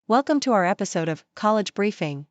Welcome to our episode of College Briefing.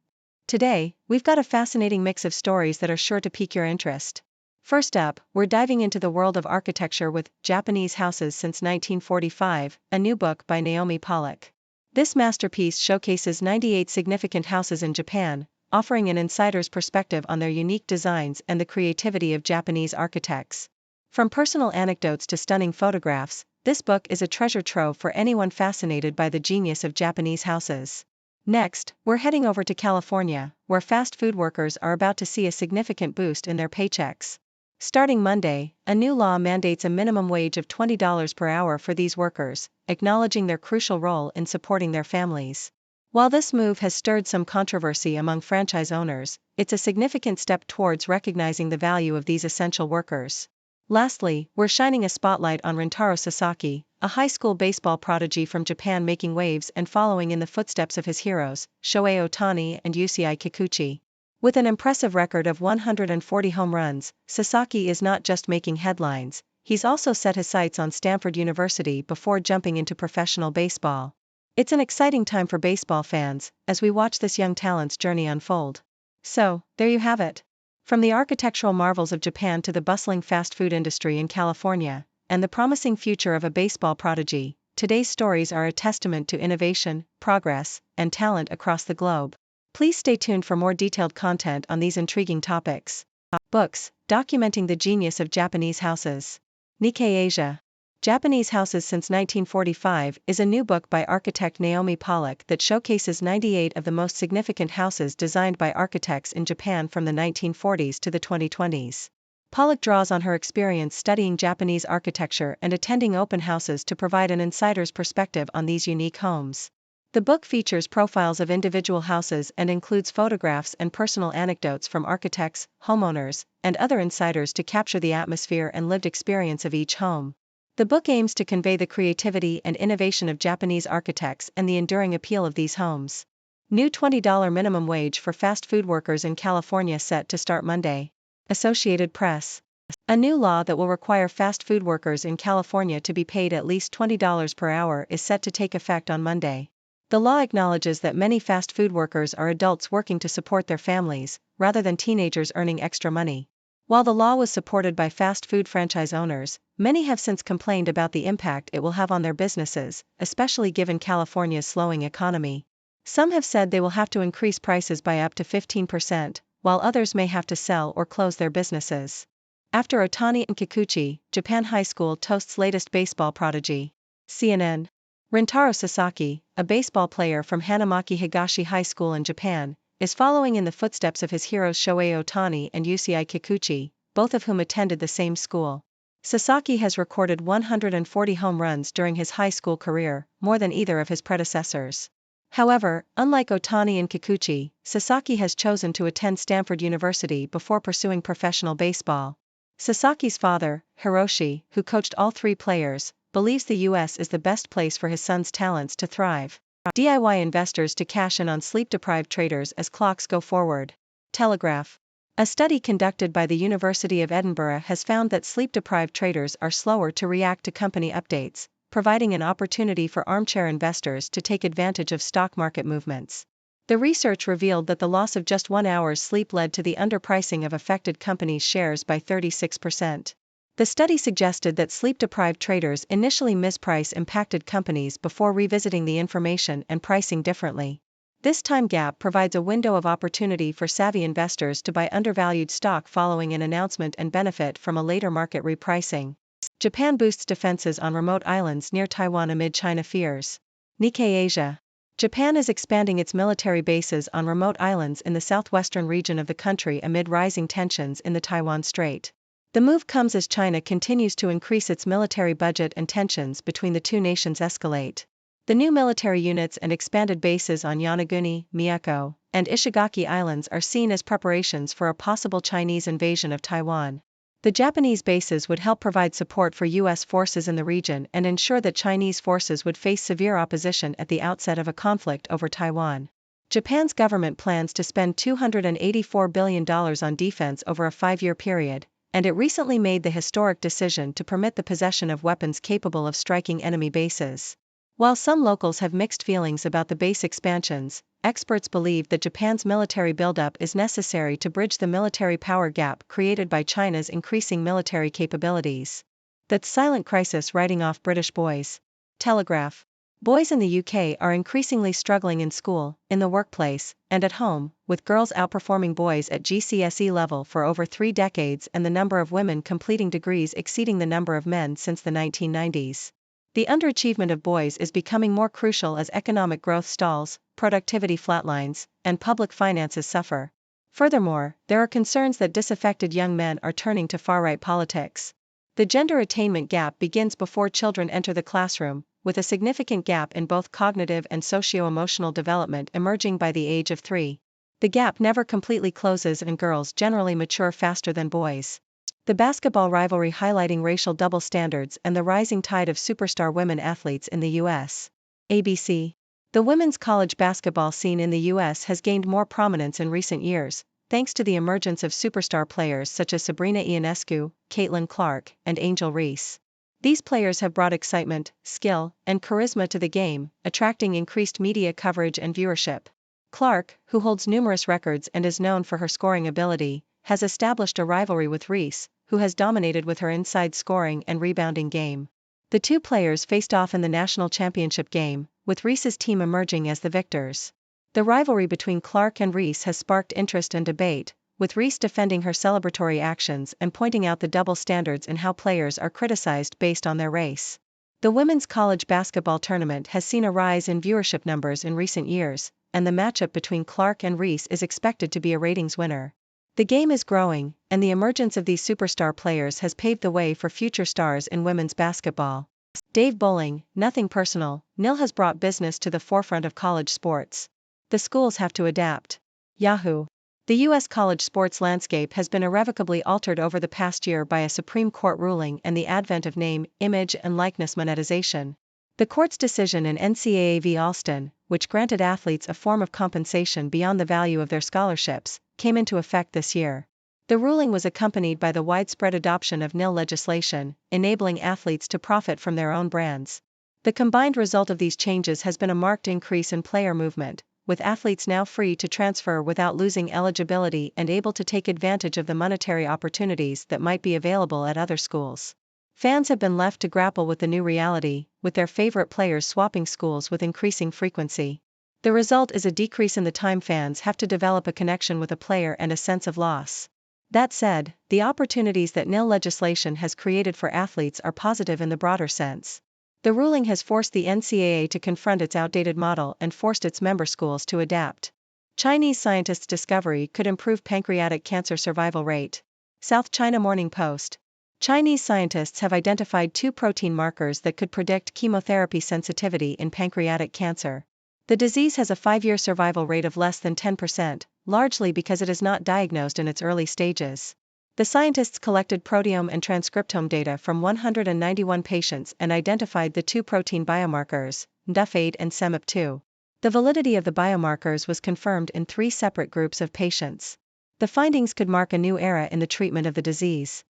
Today, we've got a fascinating mix of stories that are sure to pique your interest. First up, we're diving into the world of architecture with Japanese Houses Since 1945, a new book by Naomi Pollock. This masterpiece showcases 98 significant houses in Japan, offering an insider's perspective on their unique designs and the creativity of Japanese architects. From personal anecdotes to stunning photographs, this book is a treasure trove for anyone fascinated by the genius of Japanese houses. Next, we're heading over to California, where fast food workers are about to see a significant boost in their paychecks. Starting Monday, a new law mandates a minimum wage of $20 per hour for these workers, acknowledging their crucial role in supporting their families. While this move has stirred some controversy among franchise owners, it's a significant step towards recognizing the value of these essential workers. Lastly, we're shining a spotlight on Rintaro Sasaki, a high school baseball prodigy from Japan making waves and following in the footsteps of his heroes, Shohei Ohtani and Yusei Kikuchi. With an impressive record of 140 home runs, Sasaki is not just making headlines, he's also set his sights on Stanford University before jumping into professional baseball. It's an exciting time for baseball fans, as we watch this young talent's journey unfold. So, there you have it. From the architectural marvels of Japan to the bustling fast food industry in California, and the promising future of a baseball prodigy, today's stories are a testament to innovation, progress, and talent across the globe. Please stay tuned for more detailed content on these intriguing topics. Books, documenting the genius of Japanese houses. Nikkei Asia. Japanese Houses Since 1945 is a new book by architect Naomi Pollock that showcases 98 of the most significant houses designed by architects in Japan from the 1940s to the 2020s. Pollock draws on her experience studying Japanese architecture and attending open houses to provide an insider's perspective on these unique homes. The book features profiles of individual houses and includes photographs and personal anecdotes from architects, homeowners, and other insiders to capture the atmosphere and lived experience of each home. The book aims to convey the creativity and innovation of Japanese architects and the enduring appeal of these homes. New $20 minimum wage for fast food workers in California set to start Monday. Associated Press. A new law that will require fast food workers in California to be paid at least $20 per hour is set to take effect on Monday. The law acknowledges that many fast food workers are adults working to support their families, rather than teenagers earning extra money. While the law was supported by fast food franchise owners, many have since complained about the impact it will have on their businesses, especially given California's slowing economy. Some have said they will have to increase prices by up to 15%, while others may have to sell or close their businesses. After Ohtani and Kikuchi, Japan High School toasts latest baseball prodigy. CNN. Rintaro Sasaki, a baseball player from Hanamaki Higashi High School in Japan, is following in the footsteps of his heroes Shohei Ohtani and Yusei Kikuchi, both of whom attended the same school. Sasaki has recorded 140 home runs during his high school career, more than either of his predecessors. However, unlike Ohtani and Kikuchi, Sasaki has chosen to attend Stanford University before pursuing professional baseball. Sasaki's father, Hiroshi, who coached all three players, believes the U.S. is the best place for his son's talents to thrive. DIY investors to cash in on sleep-deprived traders as clocks go forward. Telegraph. A study conducted by the University of Edinburgh has found that sleep-deprived traders are slower to react to company updates, providing an opportunity for armchair investors to take advantage of stock market movements. The research revealed that the loss of just 1 hour's sleep led to the underpricing of affected companies' shares by 36%. The study suggested that sleep-deprived traders initially misprice impacted companies before revisiting the information and pricing differently. This time gap provides a window of opportunity for savvy investors to buy undervalued stock following an announcement and benefit from a later market repricing. Japan boosts defenses on remote islands near Taiwan amid China fears. Nikkei Asia. Japan is expanding its military bases on remote islands in the southwestern region of the country amid rising tensions in the Taiwan Strait. The move comes as China continues to increase its military budget and tensions between the two nations escalate. The new military units and expanded bases on Yonaguni, Miyako, and Ishigaki Islands are seen as preparations for a possible Chinese invasion of Taiwan. The Japanese bases would help provide support for U.S. forces in the region and ensure that Chinese forces would face severe opposition at the outset of a conflict over Taiwan. Japan's government plans to spend $284 billion on defense over a 5-year period, and it recently made the historic decision to permit the possession of weapons capable of striking enemy bases. While some locals have mixed feelings about the base expansions, experts believe that Japan's military buildup is necessary to bridge the military power gap created by China's increasing military capabilities. That's silent crisis writing off British boys. Telegraph. Boys in the UK are increasingly struggling in school, in the workplace, and at home, with girls outperforming boys at GCSE level for over 3 decades and the number of women completing degrees exceeding the number of men since the 1990s. The underachievement of boys is becoming more crucial as economic growth stalls, productivity flatlines, and public finances suffer. Furthermore, there are concerns that disaffected young men are turning to far-right politics. The gender attainment gap begins before children enter the classroom, with a significant gap in both cognitive and socio-emotional development emerging by the age of 3. The gap never completely closes and girls generally mature faster than boys. The basketball rivalry highlighting racial double standards and the rising tide of superstar women athletes in the U.S. ABC. The women's college basketball scene in the U.S. has gained more prominence in recent years, thanks to the emergence of superstar players such as Sabrina Ionescu, Caitlin Clark, and Angel Reese. These players have brought excitement, skill, and charisma to the game, attracting increased media coverage and viewership. Clark, who holds numerous records and is known for her scoring ability, has established a rivalry with Reese, who has dominated with her inside scoring and rebounding game. The two players faced off in the national championship game, with Reese's team emerging as the victors. The rivalry between Clark and Reese has sparked interest and debate, with Reese defending her celebratory actions and pointing out the double standards in how players are criticized based on their race. The women's college basketball tournament has seen a rise in viewership numbers in recent years, and the matchup between Clark and Reese is expected to be a ratings winner. The game is growing, and the emergence of these superstar players has paved the way for future stars in women's basketball. Dave Bowling, nothing personal, Nil has brought business to the forefront of college sports. The schools have to adapt. Yahoo! The U.S. college sports landscape has been irrevocably altered over the past year by a Supreme Court ruling and the advent of name, image and likeness monetization. The court's decision in NCAA v. Alston, which granted athletes a form of compensation beyond the value of their scholarships, came into effect this year. The ruling was accompanied by the widespread adoption of nil legislation, enabling athletes to profit from their own brands. The combined result of these changes has been a marked increase in player movement, with athletes now free to transfer without losing eligibility and able to take advantage of the monetary opportunities that might be available at other schools. Fans have been left to grapple with the new reality, with their favorite players swapping schools with increasing frequency. The result is a decrease in the time fans have to develop a connection with a player and a sense of loss. That said, the opportunities that nil legislation has created for athletes are positive in the broader sense. The ruling has forced the NCAA to confront its outdated model and forced its member schools to adapt. Chinese scientists' discovery could improve pancreatic cancer survival rate. South China Morning Post. Chinese scientists have identified 2 protein markers that could predict chemotherapy sensitivity in pancreatic cancer. The disease has a 5-year survival rate of less than 10%, largely because it is not diagnosed in its early stages. The scientists collected proteome and transcriptome data from 191 patients and identified the 2 protein biomarkers, NDUF8 and SEMP2. The validity of the biomarkers was confirmed in 3 separate groups of patients. The findings could mark a new era in the treatment of the disease.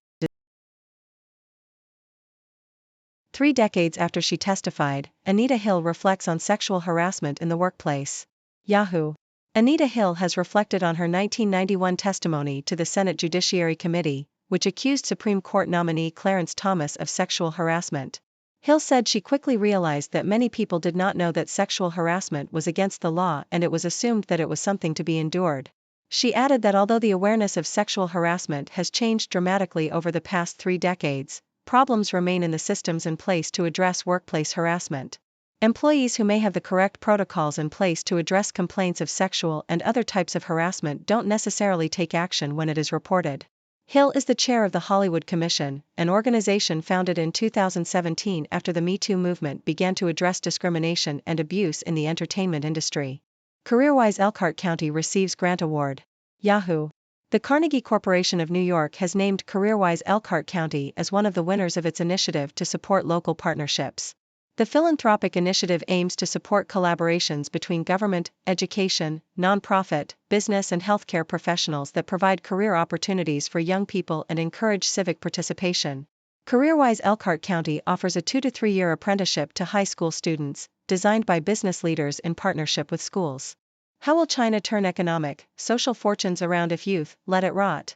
3 decades after she testified, Anita Hill reflects on sexual harassment in the workplace. Yahoo! Anita Hill has reflected on her 1991 testimony to the Senate Judiciary Committee, which accused Supreme Court nominee Clarence Thomas of sexual harassment. Hill said she quickly realized that many people did not know that sexual harassment was against the law and it was assumed that it was something to be endured. She added that although the awareness of sexual harassment has changed dramatically over the past 3 decades, problems remain in the systems in place to address workplace harassment. Employees who may have the correct protocols in place to address complaints of sexual and other types of harassment don't necessarily take action when it is reported. Hill is the chair of the Hollywood Commission, an organization founded in 2017 after the Me Too movement began to address discrimination and abuse in the entertainment industry. CareerWise Elkhart County receives grant award. Yahoo! The Carnegie Corporation of New York has named CareerWise Elkhart County as one of the winners of its initiative to support local partnerships. The philanthropic initiative aims to support collaborations between government, education, nonprofit, business and healthcare professionals that provide career opportunities for young people and encourage civic participation. CareerWise Elkhart County offers a 2 to 3 year apprenticeship to high school students, designed by business leaders in partnership with schools. How will China turn economic, social fortunes around if youth let it rot?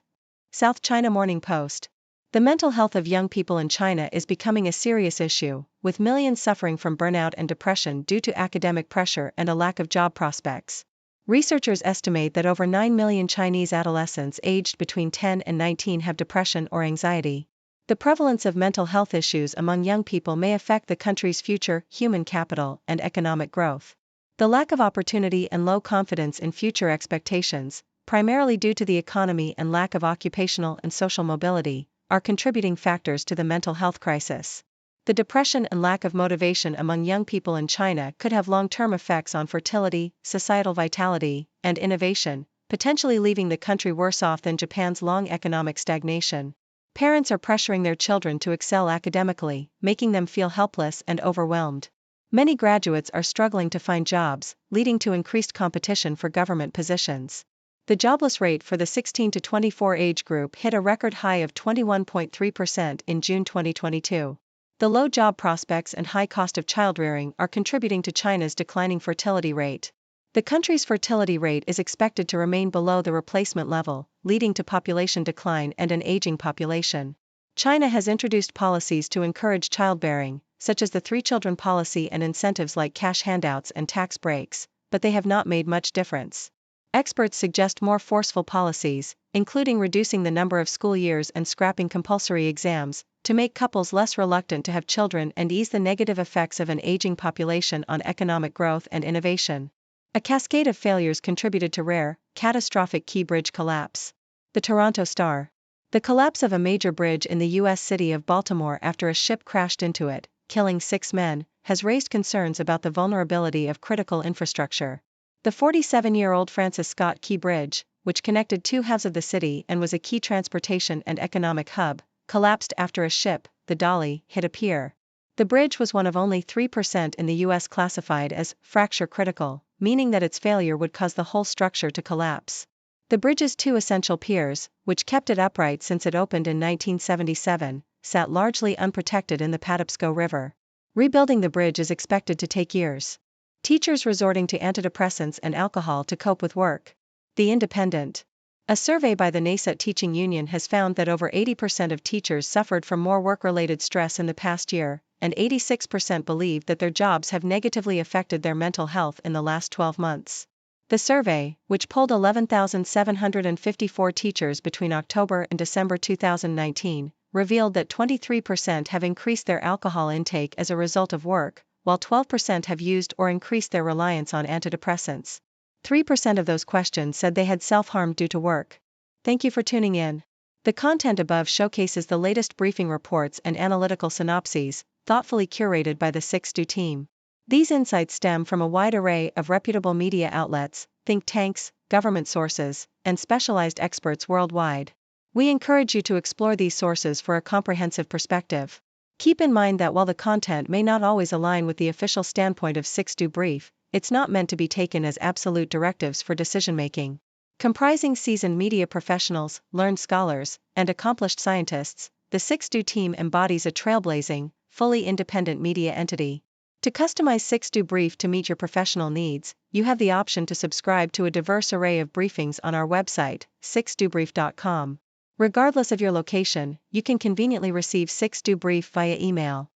South China Morning Post. The mental health of young people in China is becoming a serious issue, with millions suffering from burnout and depression due to academic pressure and a lack of job prospects. Researchers estimate that over 9 million Chinese adolescents aged between 10 and 19 have depression or anxiety. The prevalence of mental health issues among young people may affect the country's future human capital and economic growth. The lack of opportunity and low confidence in future expectations, primarily due to the economy and lack of occupational and social mobility, are contributing factors to the mental health crisis. The depression and lack of motivation among young people in China could have long-term effects on fertility, societal vitality, and innovation, potentially leaving the country worse off than Japan's long economic stagnation. Parents are pressuring their children to excel academically, making them feel helpless and overwhelmed. Many graduates are struggling to find jobs, leading to increased competition for government positions. The jobless rate for the 16 to 24 age group hit a record high of 21.3% in June 2022. The low job prospects and high cost of childrearing are contributing to China's declining fertility rate. The country's fertility rate is expected to remain below the replacement level, leading to population decline and an aging population. China has introduced policies to encourage childbearing, such as the 3-children policy and incentives like cash handouts and tax breaks, but they have not made much difference. Experts suggest more forceful policies, including reducing the number of school years and scrapping compulsory exams, to make couples less reluctant to have children and ease the negative effects of an aging population on economic growth and innovation. A cascade of failures contributed to rare, catastrophic Key Bridge collapse. The Toronto Star. The collapse of a major bridge in the U.S. city of Baltimore after a ship crashed into it, killing 6 men, has raised concerns about the vulnerability of critical infrastructure. The 47-year-old Francis Scott Key Bridge, which connected 2 halves of the city and was a key transportation and economic hub, collapsed after a ship, the Dolly, hit a pier. The bridge was one of only 3% in the U.S. classified as fracture critical, meaning that its failure would cause the whole structure to collapse. The bridge's 2 essential piers, which kept it upright since it opened in 1977, sat largely unprotected in the Patapsco River. Rebuilding the bridge is expected to take years. Teachers resorting to antidepressants and alcohol to cope with work. The Independent. A survey by the NASUT Teaching Union has found that over 80% of teachers suffered from more work-related stress in the past year, and 86% believe that their jobs have negatively affected their mental health in the last 12 months. The survey, which polled 11,754 teachers between October and December 2019, revealed that 23% have increased their alcohol intake as a result of work, while 12% have used or increased their reliance on antidepressants. 3% of those questioned said they had self-harmed due to work. Thank you for tuning in. The content above showcases the latest briefing reports and analytical synopses, thoughtfully curated by the 6Do team. These insights stem from a wide array of reputable media outlets, think tanks, government sources, and specialized experts worldwide. We encourage you to explore these sources for a comprehensive perspective. Keep in mind that while the content may not always align with the official standpoint of 6Do Brief, it's not meant to be taken as absolute directives for decision-making. Comprising seasoned media professionals, learned scholars, and accomplished scientists, the 6Do team embodies a trailblazing, fully independent media entity. To customize 6Do Brief to meet your professional needs, you have the option to subscribe to a diverse array of briefings on our website, 6dobrief.com. Regardless of your location, you can conveniently receive 6Do Brief via email.